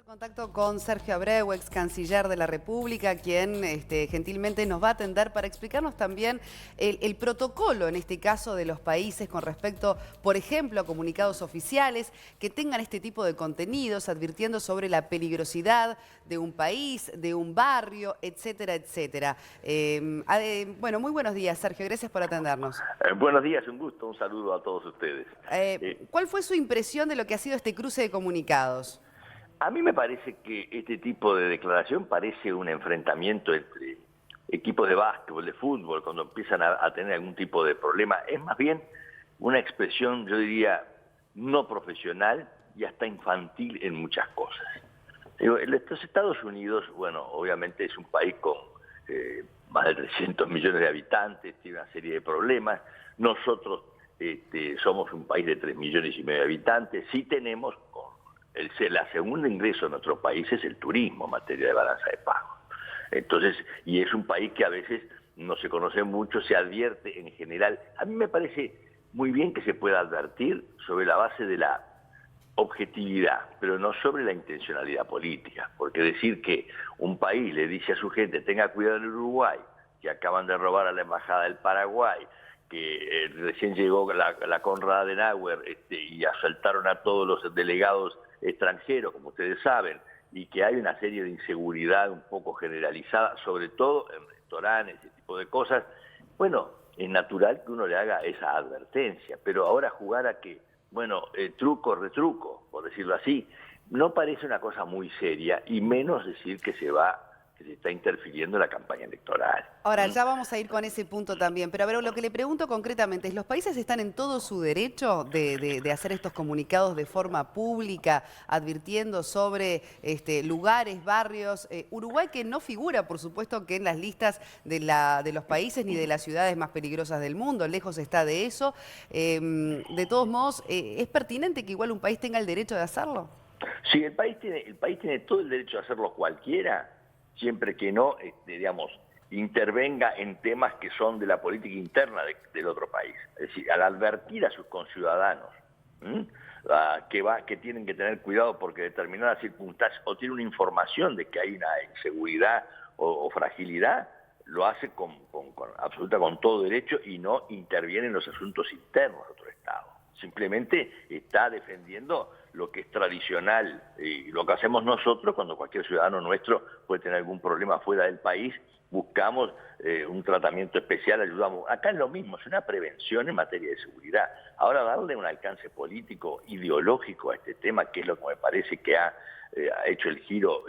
Contacto con Sergio Abreu, ex canciller de la República, quien gentilmente nos va a atender para explicarnos también el protocolo, en este caso, de los países con respecto, por ejemplo, a comunicados oficiales que tengan este tipo de contenidos, advirtiendo sobre la peligrosidad de un país, de un barrio, etcétera, etcétera. Bueno, muy buenos días, Sergio, gracias por atendernos. Buenos días, un gusto, un saludo a todos ustedes. ¿Cuál fue su impresión de lo que ha sido este cruce de comunicados? A mí me parece que este tipo de declaración parece un enfrentamiento entre equipos de básquetbol, de fútbol, cuando empiezan a tener algún tipo de problema. Es más bien una expresión, yo diría, no profesional y hasta infantil en muchas cosas. Los Estados Unidos, bueno, obviamente es un país con más de 300 millones de habitantes, tiene una serie de problemas. Nosotros somos un país de 3,5 millones de habitantes, sí tenemos... La segunda ingreso de nuestro país es el turismo en materia de balanza de pago. Entonces, y es un país que a veces no se conoce mucho, se advierte en general. A mí me parece muy bien que se pueda advertir sobre la base de la objetividad, pero no sobre la intencionalidad política. Porque decir que un país le dice a su gente, tenga cuidado en Uruguay, que acaban de robar a la embajada del Paraguay, que recién llegó la Konrad Adenauer y asaltaron a todos los delegados extranjeros, como ustedes saben, y que hay una serie de inseguridad un poco generalizada, sobre todo en restaurantes, ese tipo de cosas. Bueno, es natural que uno le haga esa advertencia, pero ahora jugar a que, bueno, truco, retruco, por decirlo así, no parece una cosa muy seria, y menos decir que se está interfiriendo en la campaña electoral. Ahora, ya vamos a ir con ese punto también, pero a ver, lo que le pregunto concretamente es, ¿los países están en todo su derecho de hacer estos comunicados de forma pública, advirtiendo sobre lugares, barrios? Uruguay, que no figura, por supuesto, que en las listas de los países ni de las ciudades más peligrosas del mundo, lejos está de eso. De todos modos, ¿es pertinente que igual un país tenga el derecho de hacerlo? Sí, el país tiene todo el derecho de hacerlo cualquiera, siempre que no, digamos, intervenga en temas que son de la política interna del otro país. Es decir, al advertir a sus conciudadanos que tienen que tener cuidado porque determinadas circunstancias o tiene una información de que hay una inseguridad o fragilidad, lo hace con todo derecho y no interviene en los asuntos internos de otro Estado. Simplemente está defendiendo lo que es tradicional y lo que hacemos nosotros cuando cualquier ciudadano nuestro puede tener algún problema fuera del país, buscamos un tratamiento especial, ayudamos. Acá es lo mismo, es una prevención en materia de seguridad. Ahora darle un alcance político, ideológico a este tema, que es lo que me parece que ha hecho el giro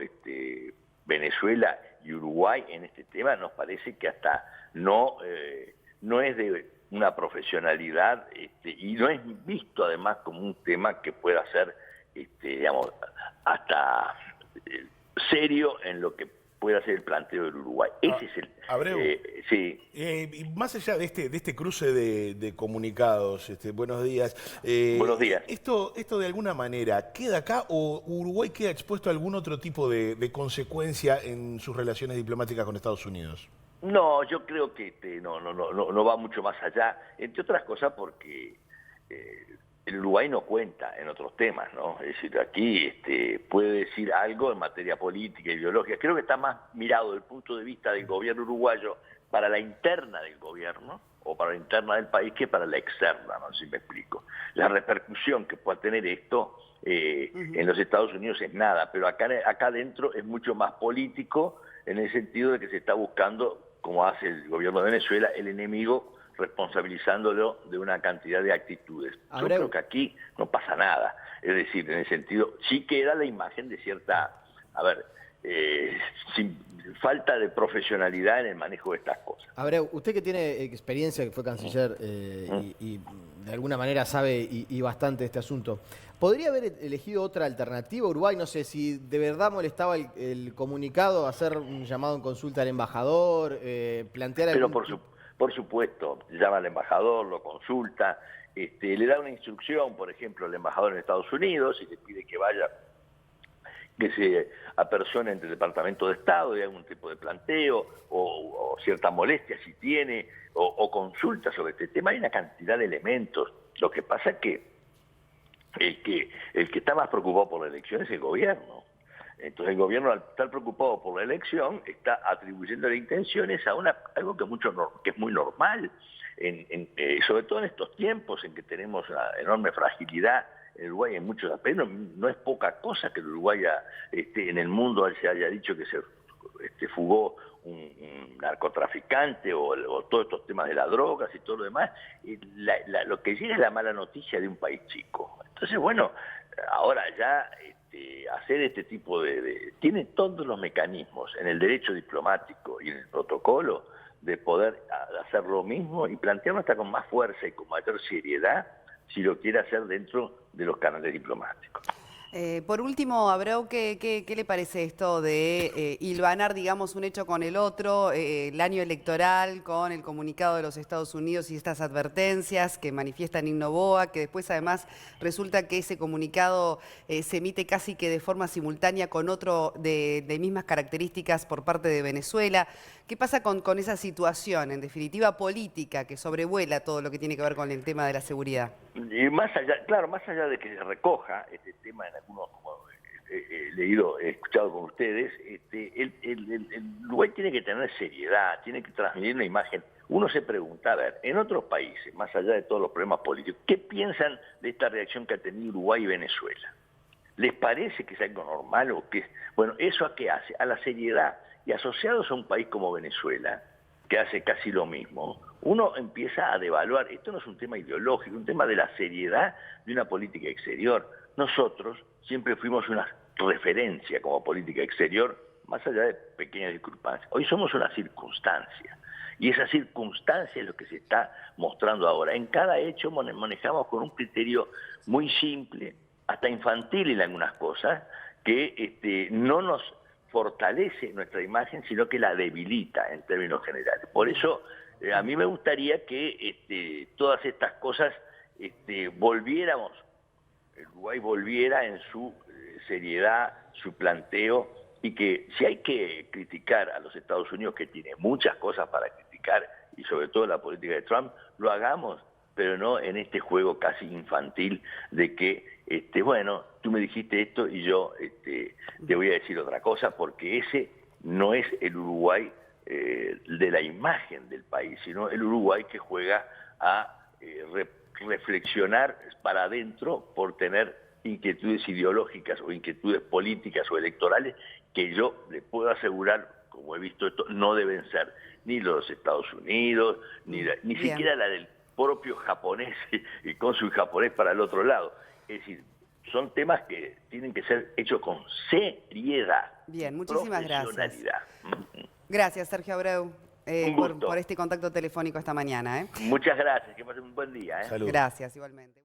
Venezuela y Uruguay en este tema, nos parece que hasta no es de una profesionalidad y no es visto además como un tema que pueda ser, digamos, hasta serio en lo que pueda ser el planteo del Uruguay. Ese es el... Abreu, sí. y más allá de este cruce de comunicados, buenos días. Buenos días. ¿Esto de alguna manera queda acá o Uruguay queda expuesto a algún otro tipo de consecuencia en sus relaciones diplomáticas con Estados Unidos? No, yo creo que no va mucho más allá, entre otras cosas porque el Uruguay no cuenta en otros temas, ¿no? Es decir, aquí puede decir algo en materia política, ideológica. Creo que está más mirado desde el punto de vista del gobierno uruguayo para la interna del gobierno o para la interna del país que para la externa, no sé si me explico. La repercusión que pueda tener esto en los Estados Unidos es nada, pero acá adentro es mucho más político en el sentido de que se está buscando, como hace el gobierno de Venezuela, el enemigo responsabilizándolo de una cantidad de actitudes. Yo creo que aquí no pasa nada. Es decir, en el sentido, sí queda la imagen de cierta, sin falta de profesionalidad en el manejo de estas cosas. Abreu, usted que tiene experiencia, que fue canciller y de alguna manera sabe y bastante de este asunto, ¿podría haber elegido otra alternativa Uruguay? No sé, si de verdad molestaba el comunicado, hacer un llamado en consulta al embajador, plantear algún... Pero por supuesto, llama al embajador, lo consulta, le da una instrucción, por ejemplo, al embajador en Estados Unidos y le pide que vaya, que se apersone entre el Departamento de Estado y algún tipo de planteo o cierta molestia si tiene o consulta sobre este tema. Hay una cantidad de elementos. Lo que pasa es que el que está más preocupado por la elección es el gobierno. Entonces el gobierno, al estar preocupado por la elección, está atribuyendo intenciones a algo que es muy normal, sobre todo en estos tiempos en que tenemos una enorme fragilidad en Uruguay en muchos aspectos. No es poca cosa que el Uruguay en el mundo se haya dicho que se fugó un narcotraficante o todos estos temas de las drogas y todo lo demás. Lo que llega es la mala noticia de un país chico. Entonces, bueno, ahora ya hacer este tipo tiene todos los mecanismos en el derecho diplomático y en el protocolo de poder hacer lo mismo y plantearlo hasta con más fuerza y con mayor seriedad si lo quiere hacer dentro de los canales diplomáticos. Por último, Abreu, ¿qué le parece esto de hilvanar, digamos, un hecho con el otro, el año electoral con el comunicado de los Estados Unidos y estas advertencias que manifiesta Nino Noboa, que después además resulta que ese comunicado se emite casi que de forma simultánea con otro de mismas características por parte de Venezuela? ¿Qué pasa con esa situación, en definitiva política, que sobrevuela todo lo que tiene que ver con el tema de la seguridad? Y más allá de que se recoja este tema en algunos, como he escuchado con ustedes, el Uruguay tiene que tener seriedad, tiene que transmitir una imagen. Uno se pregunta, a ver, en otros países, más allá de todos los problemas políticos, ¿qué piensan de esta reacción que ha tenido Uruguay y Venezuela? ¿Les parece que es algo normal o qué? Bueno, ¿eso a qué hace? A la seriedad. Y asociados a un país como Venezuela, que hace casi lo mismo, uno empieza a devaluar. Esto no es un tema ideológico, es un tema de la seriedad de una política exterior. Nosotros siempre fuimos una referencia como política exterior, más allá de pequeñas discrepancias. Hoy somos una circunstancia, y esa circunstancia es lo que se está mostrando ahora. En cada hecho manejamos con un criterio muy simple, hasta infantil en algunas cosas, que no nos fortalece nuestra imagen, sino que la debilita en términos generales. Por eso a mí me gustaría que todas estas cosas volviéramos, el Uruguay volviera en su seriedad, su planteo, y que si hay que criticar a los Estados Unidos, que tiene muchas cosas para criticar, y sobre todo la política de Trump, lo hagamos, pero no en este juego casi infantil de que, bueno, tú me dijiste esto y yo te voy a decir otra cosa, porque ese no es el Uruguay de la imagen del país, sino el Uruguay que juega a reflexionar para adentro por tener inquietudes ideológicas o inquietudes políticas o electorales que yo le puedo asegurar, como he visto esto, no deben ser ni los Estados Unidos, ni siquiera la del propio japonés y cónsul japonés para el otro lado. Es decir, son temas que tienen que ser hechos con seriedad. Bien, muchísimas gracias. Profesionalidad. Gracias, Sergio Abreu, por este contacto telefónico esta mañana. Muchas gracias, que pasen un buen día. Salud. Gracias, igualmente.